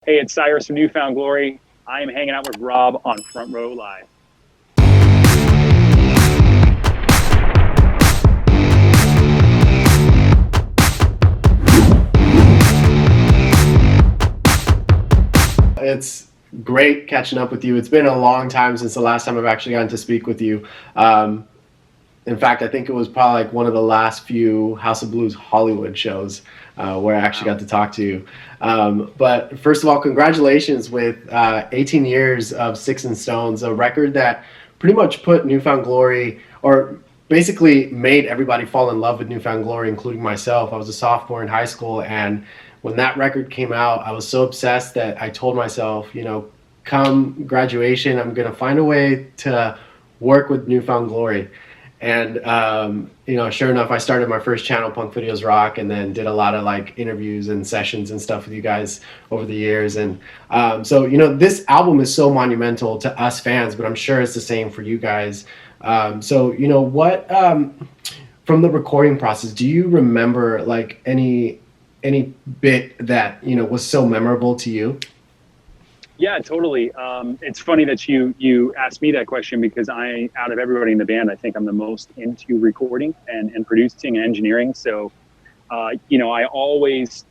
Hey, it's Cyrus from Newfound Glory. I am hanging out with Rob on Front Row Live. It's great catching up with you. It's been a long time since the last time I've actually gotten to speak with you. In fact, I think it was probably like one of the last few House of Blues Hollywood shows where I actually got to talk to you. But first of all, congratulations with 18 years of Sticks and Stones, a record that pretty much put Newfound Glory, or basically made everybody fall in love with Newfound Glory, including myself. I was a sophomore in high school, and when that record came out, I was so obsessed that I told myself, come graduation, I'm going to find a way to work with Newfound Glory. And, sure enough, I started my first channel, Punk Videos Rock, and then did a lot of like interviews and sessions and stuff with you guys over the years. And so this album is so monumental to us fans, but I'm sure it's the same for you guys. What from the recording process, do you remember like any bit that was so memorable to you? Yeah, totally. It's funny that you asked me that question because out of everybody in the band, I think I'm the most into recording and producing and engineering. So, I always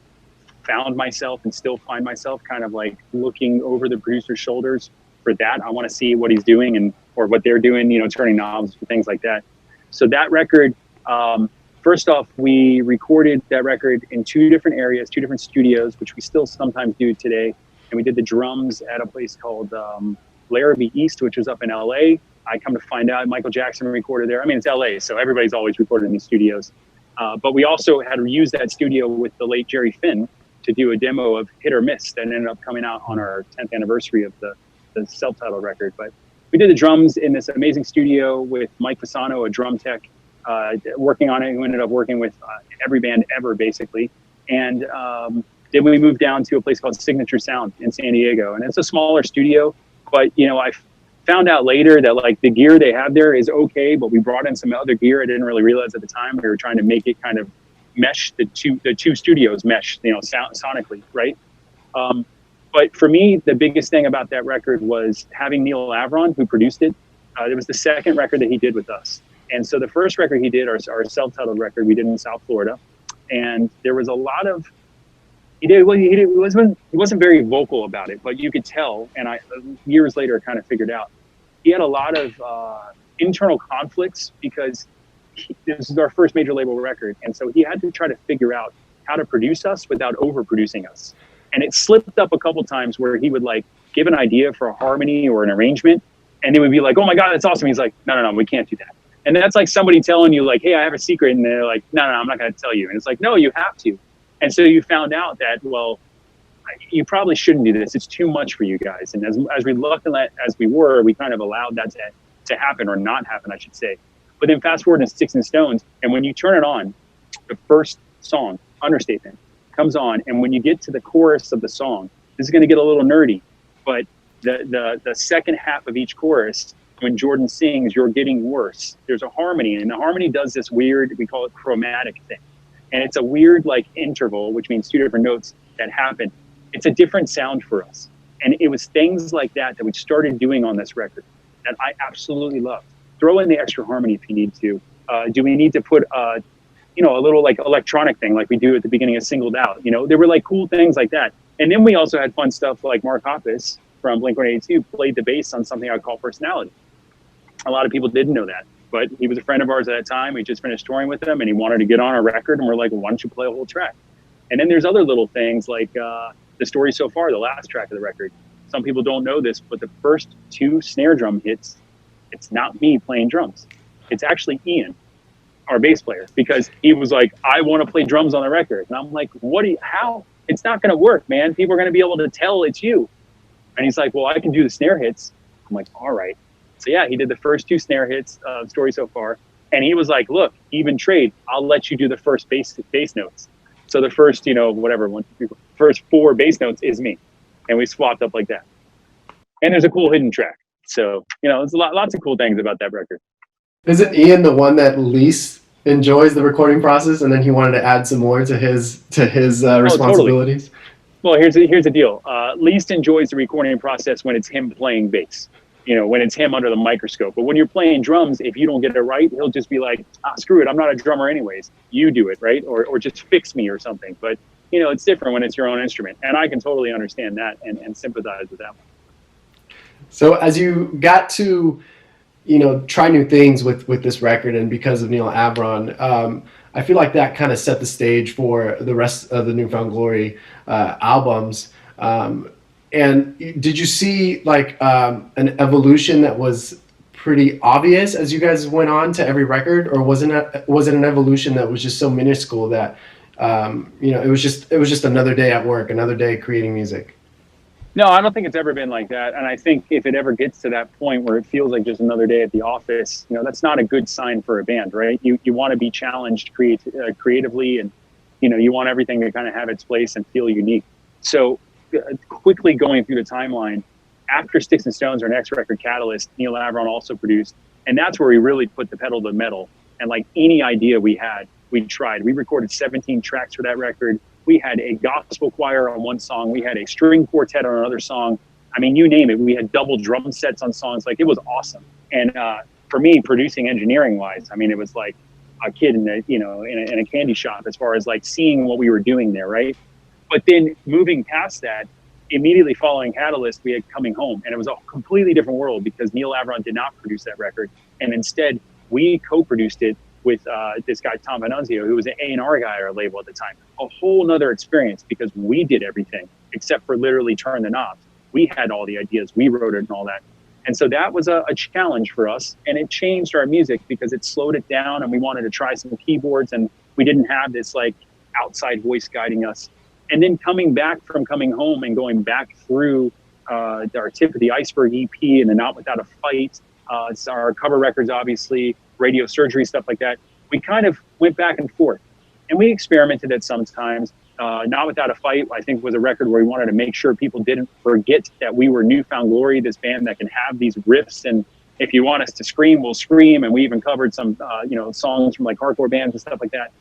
found myself and still find myself kind of like looking over the producer's shoulders for that. I want to see what he's doing or what they're doing, turning knobs and things like that. So that record, first off, we recorded that record in two different areas, two different studios, which we still sometimes do today. And we did the drums at a place called Larrabee East, which was up in LA. I come to find out Michael Jackson recorded there. I mean, it's LA, so everybody's always recorded in these studios. But we also had used that studio with the late Jerry Finn to do a demo of Hit or Miss that ended up coming out on our 10th anniversary of the self-titled record. But we did the drums in this amazing studio with Mike Fasano, a drum tech, working on it, who ended up working with every band ever, basically. And then we moved down to a place called Signature Sound in San Diego. And it's a smaller studio, but I found out later that like the gear they have there is okay, but we brought in some other gear I didn't really realize at the time. We were trying to make it kind of mesh, the two studios mesh, sonically, right? But for me, the biggest thing about that record was having Neil Avron, who produced it. It was the second record that he did with us. And so the first record he did, our self-titled record, we did in South Florida. And there was a lot of, he wasn't very vocal about it, but you could tell, and I years later kind of figured out, he had a lot of internal conflicts because this is our first major label record, and so he had to try to figure out how to produce us without overproducing us. And it slipped up a couple times where he would like give an idea for a harmony or an arrangement, and they would be like, "Oh my God, that's awesome!" He's like, "No, we can't do that." And that's like somebody telling you like, "Hey, I have a secret," and they're like, "No, I'm not going to tell you." And it's like, "No, you have to." And so you found out that, well, you probably shouldn't do this. It's too much for you guys. And as reluctant as we were, we kind of allowed that to happen, or not happen, I should say. But then fast forward to Sticks and Stones, and when you turn it on, the first song, Understatement, comes on, and when you get to the chorus of the song, this is going to get a little nerdy, but the second half of each chorus, when Jordan sings, "You're getting worse," there's a harmony, and the harmony does this weird, we call it chromatic thing. And it's a weird like interval, which means two different notes that happen. It's a different sound for us. And it was things like that we started doing on this record that I absolutely loved. Throw in the extra harmony if you need to. Do we need to put, a little like electronic thing like we do at the beginning of Singled Out? There were like cool things like that. And then we also had fun stuff like Mark Hoppus from Blink-182 played the bass on something I call Personality. A lot of people didn't know that. But he was a friend of ours at that time. We just finished touring with him, and he wanted to get on a record. And we're like, well, why don't you play a whole track? And then there's other little things like The Story So Far, the last track of the record. Some people don't know this, but the first two snare drum hits, it's not me playing drums. It's actually Ian, our bass player, because he was like, I want to play drums on the record. And I'm like, how? It's not going to work, man. People are going to be able to tell it's you. And he's like, well, I can do the snare hits. I'm like, all right. So yeah, he did the first two snare hits of Story So Far. And he was like, look, even trade, I'll let you do the first bass notes. So the first, first four bass notes is me. And we swapped up like that. And there's a cool hidden track. So, there's lots of cool things about that record. Isn't Ian the one that least enjoys the recording process, and then he wanted to add some more to his responsibilities? Totally. Well, here's the deal. Least enjoys the recording process when it's him playing bass. When it's him under the microscope. But when you're playing drums, if you don't get it right, he'll just be like, screw it, I'm not a drummer anyways. You do it, right? Or just fix me or something. But, it's different when it's your own instrument. And I can totally understand that and sympathize with that one. So as you got to, try new things with this record, and because of Neil Avron, I feel like that kind of set the stage for the rest of the Newfound Glory albums. And did you see like an evolution that was pretty obvious as you guys went on to every record, or was it an evolution that was just so minuscule that it was just another day at work, another day creating music? No, I don't think it's ever been like that. And I think if it ever gets to that point where it feels like just another day at the office, that's not a good sign for a band, right? You want to be challenged creatively, and you want everything to kind of have its place and feel unique. So quickly going through the timeline, after Sticks and Stones, our next record, Catalyst, Neil Avron also produced, and that's where we really put the pedal to the metal. And like any idea we had, we tried. We recorded 17 tracks for that record. We had a gospel choir on one song. We had a string quartet on another song. I mean, you name it. We had double drum sets on songs. Like, it was awesome. And for me, producing engineering wise, I mean, it was like a kid in a candy shop as far as like seeing what we were doing there, right? But then moving past that, immediately following Catalyst, we had Coming Home, and it was a completely different world because Neil Avron did not produce that record, and instead we co-produced it with this guy Tom Venanzio, who was an A&R guy at our label at the time. A whole nother experience because we did everything except for literally turn the knobs. We had all the ideas, we wrote it and all that. And so that was a challenge for us, and it changed our music because it slowed it down, and we wanted to try some keyboards, and we didn't have this like outside voice guiding us. And then coming back from Coming Home and going back through our Tip of the Iceberg EP and the Not Without a Fight, it's our cover records, obviously, Radio Surgery, stuff like that. We kind of went back and forth, and we experimented at some times. Not Without a Fight, I think, was a record where we wanted to make sure people didn't forget that we were Newfound Glory, this band that can have these riffs, and if you want us to scream, we'll scream. And we even covered some, songs from like hardcore bands and stuff like that.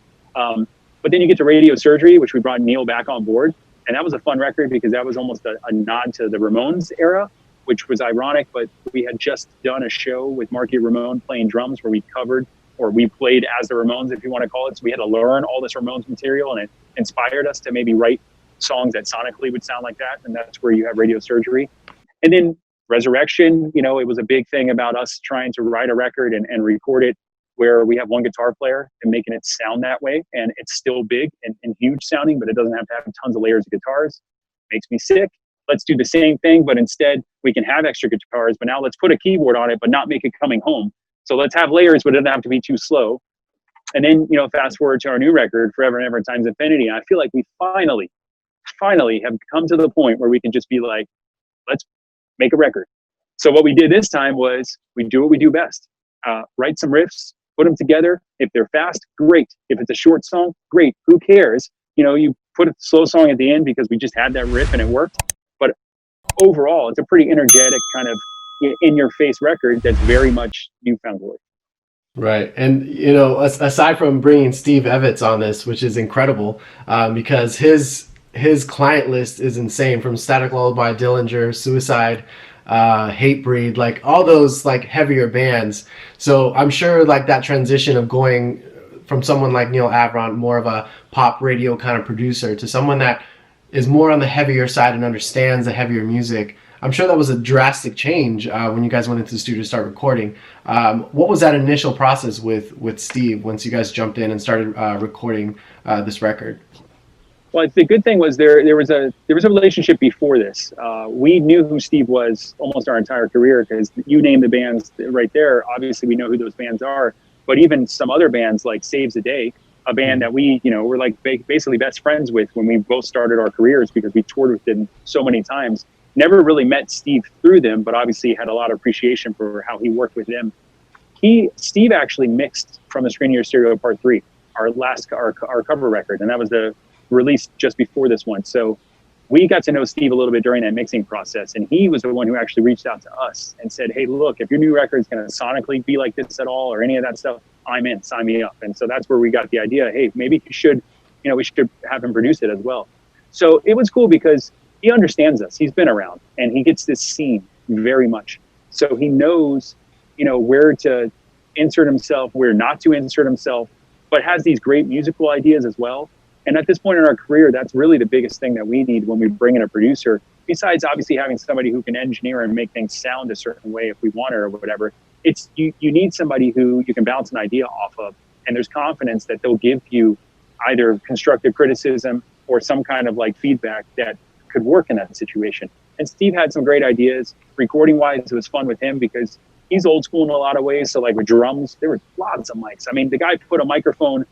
But then you get to Radio Surgery, which we brought Neil back on board. And that was a fun record because that was almost a nod to the Ramones era, which was ironic. But we had just done a show with Marky Ramone playing drums where we covered, or we played as the Ramones, if you want to call it. So we had to learn all this Ramones material, and it inspired us to maybe write songs that sonically would sound like that. And that's where you have Radio Surgery. And then Resurrection, it was a big thing about us trying to write a record and record it where we have one guitar player and making it sound that way. And it's still big and huge sounding, but it doesn't have to have tons of layers of guitars. Makes me sick. Let's do the same thing, but instead we can have extra guitars, but now let's put a keyboard on it, but not make it Coming Home. So let's have layers, but it doesn't have to be too slow. And then, fast forward to our new record, Forever and Ever Times Infinity. And I feel like we finally have come to the point where we can just be like, let's make a record. So what we did this time was we do what we do best. Write some riffs, put them together. If they're fast, great. If it's a short song, great. Who cares? You put a slow song at the end because we just had that riff and it worked. But overall, it's a pretty energetic kind of in-your-face record that's very much Newfound Glory. Right. And, aside from bringing Steve Ebbets on this, which is incredible, because his client list is insane, from Static Lullaby, Dillinger, Suicide, Hatebreed, like all those like heavier bands. So I'm sure like that transition of going from someone like Neil Avron, more of a pop radio kind of producer, to someone that is more on the heavier side and understands the heavier music, I'm sure that was a drastic change when you guys went into the studio to start recording. What was that initial process with Steve once you guys jumped in and started recording this record? Well, the good thing was there was a relationship before this. We knew who Steve was almost our entire career because you name the bands right there. Obviously, we know who those bands are. But even some other bands like Saves the Day, a band that we were like basically best friends with when we both started our careers because we toured with them so many times. Never really met Steve through them, but obviously had a lot of appreciation for how he worked with them. Steve actually mixed From the Screen to Your Stereo Part 3, our cover record, and that was the released just before this one. So we got to know Steve a little bit during that mixing process, and he was the one who actually reached out to us and said, hey, look, if your new record is going to sonically be like this at all or any of that stuff, I'm in, sign me up. And so that's where we got the idea, hey, maybe we should have him produce it as well. So it was cool because he understands us. He's been around and he gets this scene very much. So he knows, where to insert himself, where not to insert himself, but has these great musical ideas as well. And at this point in our career, that's really the biggest thing that we need when we bring in a producer, besides obviously having somebody who can engineer and make things sound a certain way if we want it or whatever. It's you need somebody who you can bounce an idea off of, and there's confidence that they'll give you either constructive criticism or some kind of like feedback that could work in that situation. And Steve had some great ideas. Recording wise, it was fun with him because he's old school in a lot of ways. So like with drums, there were lots of mics. I mean, the guy put a microphone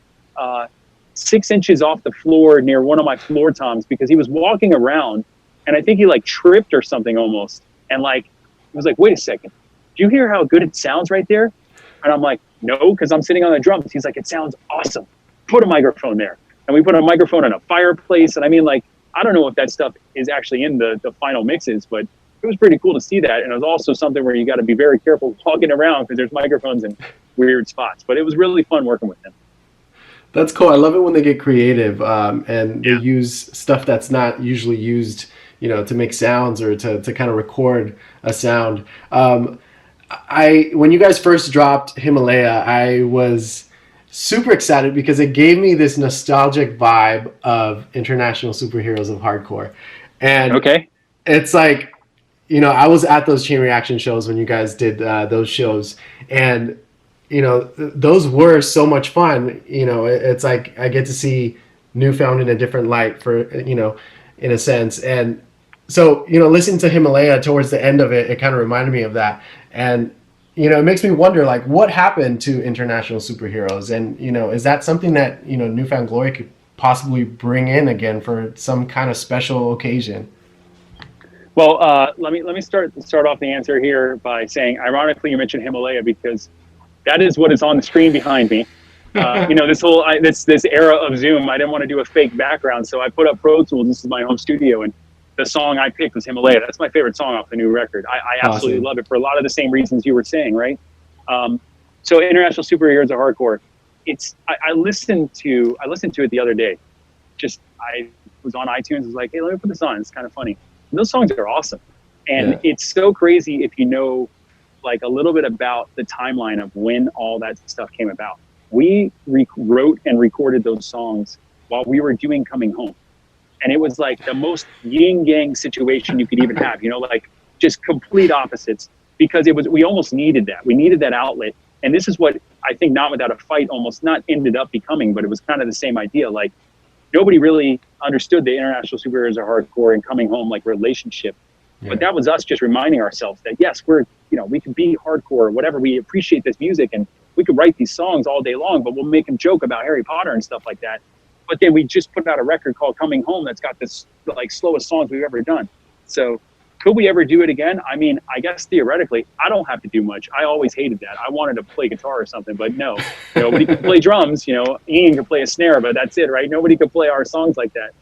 6 inches off the floor near one of my floor toms because he was walking around and I think he like tripped or something almost. And like, he was like, wait a second, do you hear how good it sounds right there? And I'm like, no, because I'm sitting on the drums. He's like, it sounds awesome. Put a microphone there. And we put a microphone in a fireplace. And I mean, like, I don't know if that stuff is actually in the final mixes, but it was pretty cool to see that. And it was also something where you got to be very careful walking around because there's microphones in weird spots. But it was really fun working with him. That's cool. I love it when they get creative and they use stuff that's not usually used, to make sounds or to kind of record a sound. When you guys first dropped Himalaya, I was super excited because it gave me this nostalgic vibe of International Superheroes of Hardcore. And it's like, I was at those Chain Reaction shows when you guys did those shows, and those were so much fun. It's like I get to see Newfound in a different light for, in a sense. And so, listening to Himalaya towards the end of it, it kind of reminded me of that. And, it makes me wonder, like, what happened to International Superheroes? And, is that something that, Newfound Glory could possibly bring in again for some kind of special occasion? Well, let me start off the answer here by saying, ironically, you mentioned Himalaya because that is what is on the screen behind me. This whole this era of Zoom, I didn't want to do a fake background, so I put up Pro Tools. This is my home studio, and the song I picked was Himalaya. That's my favorite song off the new record. I absolutely love it for a lot of the same reasons you were saying, right? So International Superheroes of Hardcore. I listened to it the other day. I was on iTunes. I was like, hey, let me put this on. It's kind of funny. And those songs are awesome, and it's so crazy if you know like a little bit about the timeline of when all that stuff came about. We wrote and recorded those songs while we were doing Coming Home. And it was like the most yin yang situation you could even have, like just complete opposites, because we almost needed that. We needed that outlet. And this is what I think Not Without a Fight almost not ended up becoming, but it was kind of the same idea. Like nobody really understood the International Superheroes of Hardcore and Coming Home like relationship. Yeah. But that was us just reminding ourselves that yes, we can be hardcore or whatever. We appreciate this music and we could write these songs all day long, but we'll make them joke about Harry Potter and stuff like that. But then we just put out a record called Coming Home that's got this like slowest songs we've ever done. So could we ever do it again? I mean, I guess theoretically, I don't have to do much. I always hated that. I wanted to play guitar or something, but no, nobody could play drums. Ian could play a snare, but that's it, right? Nobody could play our songs like that.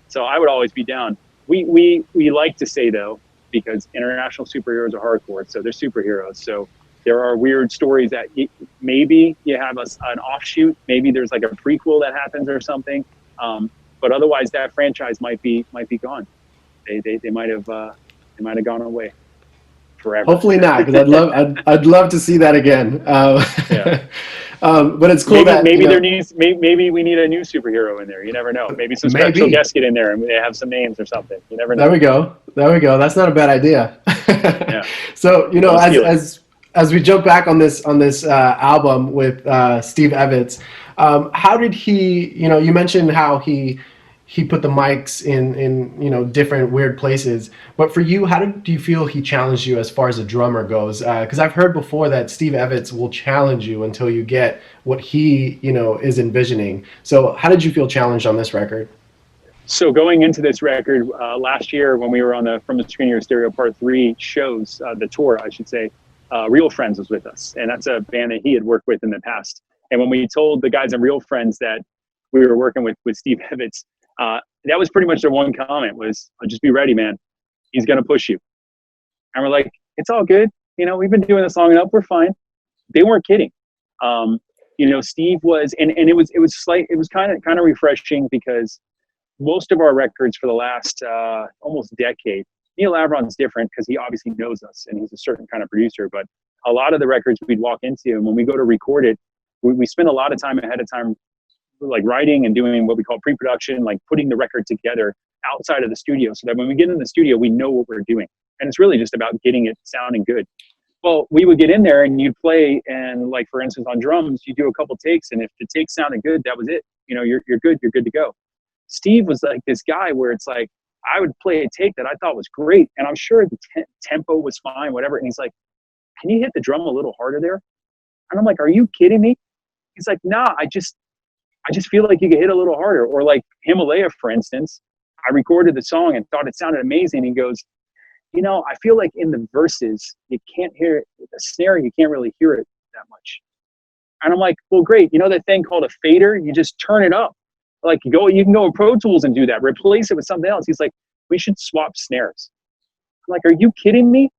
So I would always be down. We like to say though, because International Superheroes are hardcore, so they're superheroes. So there are weird stories that maybe you have an offshoot. Maybe there's like a prequel that happens or something. But otherwise, that franchise might be gone. They might have gone away forever. Hopefully not, because I'd love to see that again. But it's cool maybe we need a new superhero in there. You never know. Maybe some special guests get in there and they have some names or something. You never know. There we go. That's not a bad idea. Yeah. So as we jump back on this album with Steve Ebbets, how did he? You mentioned how he put the mics in different weird places. But for you, how did you feel he challenged you as far as a drummer goes? Because I've heard before that Steve Ebbets will challenge you until you get what he is envisioning. So how did you feel challenged on this record? So going into this record last year when we were on the From the Screen to Your Stereo Part 3 shows, the tour, I should say, Real Friends was with us. And that's a band that he had worked with in the past. And when we told the guys in Real Friends that we were working with Steve Ebbets, that was pretty much their one comment was, just be ready, man. He's going to push you. And we're like, it's all good. We've been doing this long enough. We're fine. They weren't kidding. Steve was, and it was kind of refreshing because most of our records for the last almost decade, Neil Avron's different because he obviously knows us and he's a certain kind of producer. But a lot of the records we'd walk into, and when we go to record it, we spend a lot of time ahead of time, like writing and doing what we call pre-production, like putting the record together outside of the studio, so that when we get in the studio, we know what we're doing. And it's really just about getting it sounding good. Well, we would get in there and you'd play, and like, for instance, on drums, you do a couple takes, and if the take sounded good, that was it. You know, you're good to go. Steve was like this guy where it's like, I would play a take that I thought was great, and I'm sure the tempo was fine, whatever. And he's like, can you hit the drum a little harder there? And I'm like, are you kidding me? He's like, nah, I just feel like you could hit a little harder. Or like Himalaya, for instance, I recorded the song and thought it sounded amazing. He goes, you know, I feel like in the verses, you can't hear it. The snare, you can't really hear it that much. And I'm like, well, great. You know that thing called a fader? You just turn it up. Like you can go in Pro Tools and do that. Replace it with something else. He's like, we should swap snares. I'm like, are you kidding me?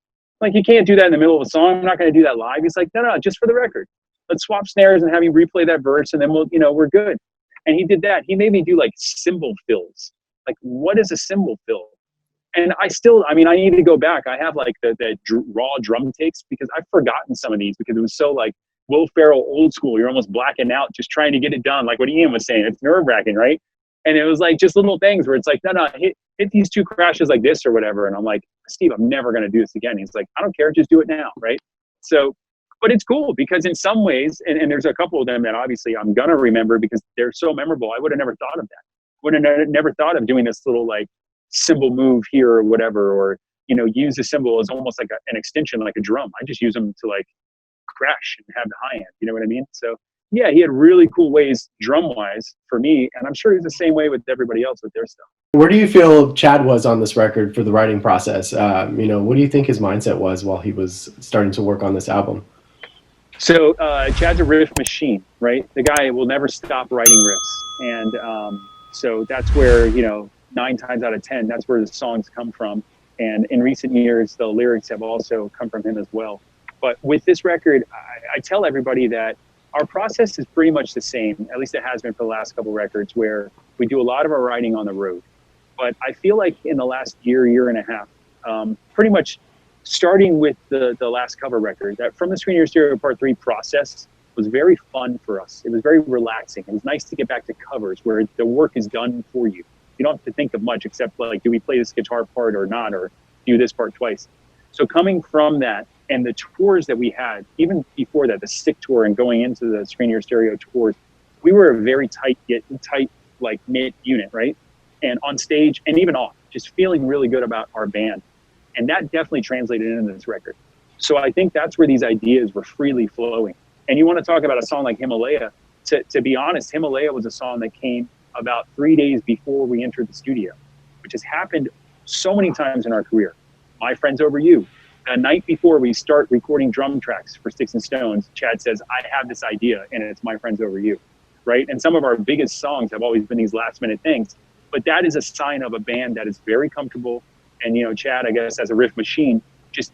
Like, you can't do that in the middle of a song. I'm not going to do that live. He's like, no, just for the record. Let's swap snares and have you replay that verse, and then we're good. And he did that. He made me do like cymbal fills. Like, what is a cymbal fill? And I need to go back. I have like the raw drum takes because I've forgotten some of these because it was so like Will Ferrell old school. You're almost blacking out just trying to get it done. Like what Ian was saying, it's nerve wracking, right? And it was like just little things where it's like, no, hit these two crashes like this or whatever. And I'm like, Steve, I'm never going to do this again. He's like, I don't care. Just do it now. Right. So, but it's cool because in some ways, and there's a couple of them that obviously I'm going to remember because they're so memorable. I would have never thought of that. Would have never thought of doing this little like cymbal move here or whatever, or, use a cymbal as almost like an extension, like a drum. I just use them to like crash and have the high end. You know what I mean? So yeah, he had really cool ways drum wise for me. And I'm sure he's the same way with everybody else with their stuff. Where do you feel Chad was on this record for the writing process? What do you think his mindset was while he was starting to work on this album? So Chad's a riff machine, right? The guy will never stop writing riffs. And so that's where, 9 times out of 10, that's where the songs come from. And in recent years, the lyrics have also come from him as well. But with this record, I tell everybody that our process is pretty much the same. At least it has been for the last couple records, where we do a lot of our writing on the road. But I feel like in the last year and a half, pretty much starting with the last cover record, that From the Screen Your Stereo Part 3 process was very fun for us. It was very relaxing. It was nice to get back to covers where the work is done for you. You don't have to think of much except like, do we play this guitar part or not, or do this part twice? So coming from that, and the tours that we had, even before that, the Stick tour and going into the Screen Your Stereo tours, we were a very tight, like knit unit, right? And on stage and even off, just feeling really good about our band. And that definitely translated into this record. So I think that's where these ideas were freely flowing. And you want to talk about a song like Himalaya. To be honest, Himalaya was a song that came about 3 days before we entered the studio, which has happened so many times in our career. My Friends Over You. The night before we start recording drum tracks for Sticks and Stones, Chad says, I have this idea, and it's My Friends Over You, right? And some of our biggest songs have always been these last minute things, but that is a sign of a band that is very comfortable. And, Chad, I guess, as a riff machine, just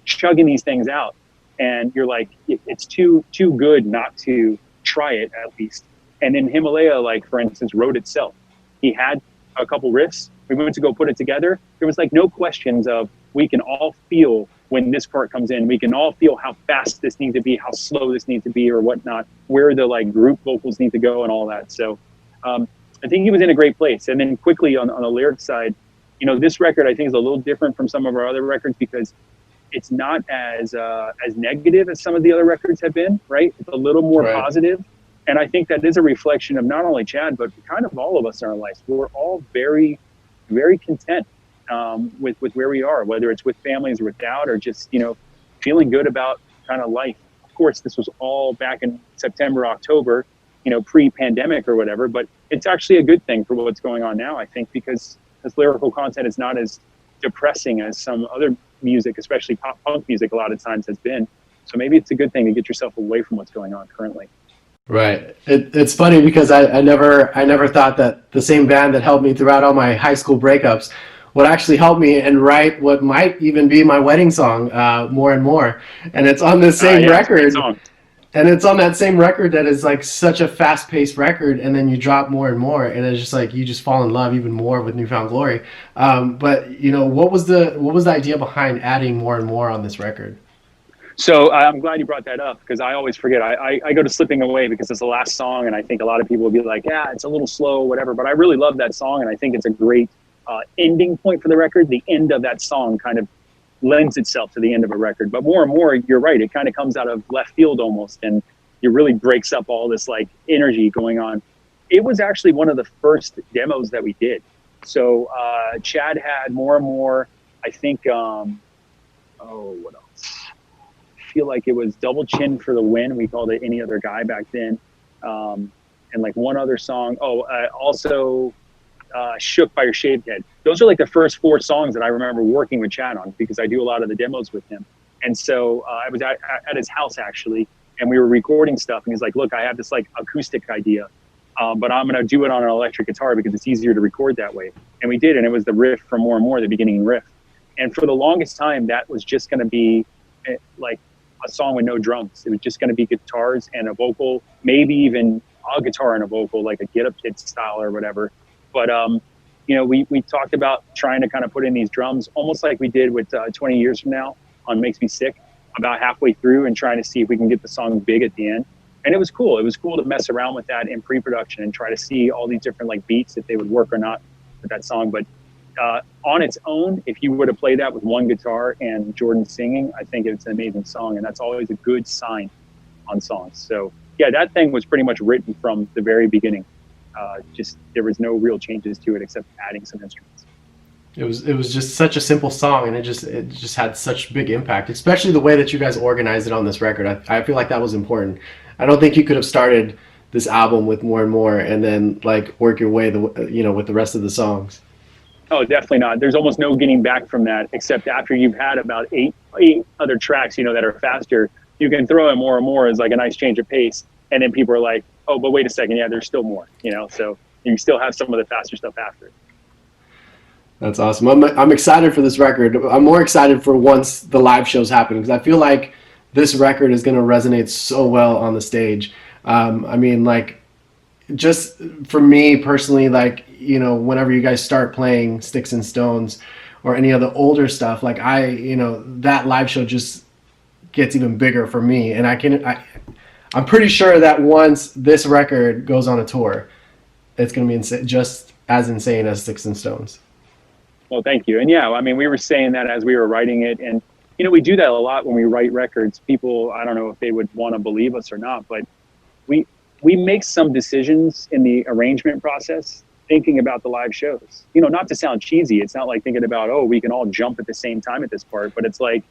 chugging these things out. And you're like, it's too good not to try it at least. And then Himalaya, like, for instance, wrote itself. He had a couple riffs. We went to go put it together. There was like no questions of, we can all feel when this part comes in. We can all feel how fast this needs to be, how slow this needs to be, or whatnot, where the like group vocals need to go and all that. So I think he was in a great place. And then quickly on the lyric side, this record I think is a little different from some of our other records because it's not as negative as some of the other records have been, right? It's a little more positive. And I think that is a reflection of not only Chad, but kind of all of us in our lives. We're all very, very content with where we are, whether it's with families or without, or just, feeling good about kind of life. Of course, this was all back in September, October, pre-pandemic or whatever, but it's actually a good thing for what's going on now, I think, because this lyrical content is not as depressing as some other music, especially pop punk music a lot of times has been. So maybe it's a good thing to get yourself away from what's going on currently. Right. It's funny because I never thought that the same band that helped me throughout all my high school breakups would actually help me and write what might even be my wedding song more and more. And it's on the same record. And it's on that same record that is like such a fast-paced record, and then you drop more and more, and it's just like you just fall in love even more with Newfound Glory. But you know, what was the idea behind adding more and more on this record? So I'm glad you brought that up because I always forget. I go to Slipping Away because it's the last song, and I think a lot of people will be like, yeah, it's a little slow, whatever. But I really love that song, and I think it's a great ending point for the record. The end of that song kind of lends itself to the end of a record. But more and more, you're right, it kind of comes out of left field almost, and it really breaks up all this like energy going on. It was actually one of the first demos that we did. So Chad had more and more, I think, what else? I feel like it was Double Chin for the Win. We called it Any Other Guy back then. And like one other song. Also Shook by Your Shaved Head. Those are like the first 4 songs that I remember working with Chad on because I do a lot of the demos with him. And so I was at his house actually, and we were recording stuff. And he's like, look, I have this like acoustic idea, but I'm going to do it on an electric guitar because it's easier to record that way. And we did. And it was the riff from More and More, the beginning riff. And for the longest time, that was just going to be like a song with no drums. It was just going to be guitars and a vocal, maybe even a guitar and a vocal, like a Get Up Kid style or whatever. But, you know, we talked about trying to kind of put in these drums almost like we did with 20 Years From Now on Makes Me Sick, about halfway through, and trying to see if we can get the song big at the end. And it was cool. It was cool to mess around with that in pre-production and try to see all these different like beats, if they would work or not with that song. But on its own, if you were to play that with one guitar and Jordan singing, I think it's an amazing song, and that's always a good sign on songs. So yeah, that thing was pretty much written from the very beginning. Just there was no real changes to it except adding some instruments. It was just such a simple song, and it just had such big impact, especially the way that you guys organized it on this record. I feel like that was important. I don't think you could have started this album with More and More and then like work your way with the rest of the songs. Oh, definitely not. There's almost no getting back from that, except after you've had about eight other tracks, you know, that are faster. You can throw in More and More as like a nice change of pace, and then people are like, "Oh, but wait a second, yeah, there's still more," you know. So you still have some of the faster stuff after it. That's awesome. I'm excited for this record. I'm more excited for once the live shows happen because I feel like this record is going to resonate so well on the stage. I mean, like, just for me personally, like, you know, whenever you guys start playing Sticks and Stones or any of the older stuff, like that live show just gets even bigger for me. And I'm pretty sure that once this record goes on a tour, it's going to be just as insane as Sticks and Stones. Well, thank you. And yeah, I mean, we were saying that as we were writing it, and you know, we do that a lot when we write records. People, I don't know if they would want to believe us or not, but we make some decisions in the arrangement process thinking about the live shows. You know, not to sound cheesy, it's not like thinking about, oh, we can all jump at the same time at this part, but it's like,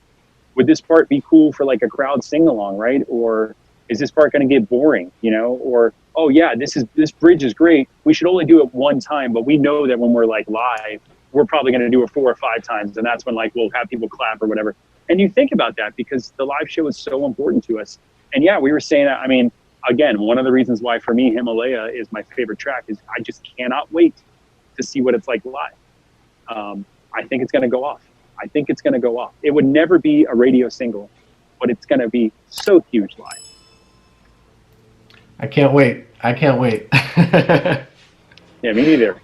would this part be cool for like a crowd sing along, right? Or is this part going to get boring, you know? Or, oh yeah, this bridge is great. We should only do it one time, but we know that when we're like live, we're probably going to do it 4 or 5 times. And that's when like, we'll have people clap or whatever. And you think about that because the live show is so important to us. And yeah, we were saying that, I mean, again, one of the reasons why for me Himalaya is my favorite track is I just cannot wait to see what it's like live. I think it's going to go off. I think it's going to go off. It would never be a radio single, but it's going to be so huge live. I can't wait. Yeah, me neither.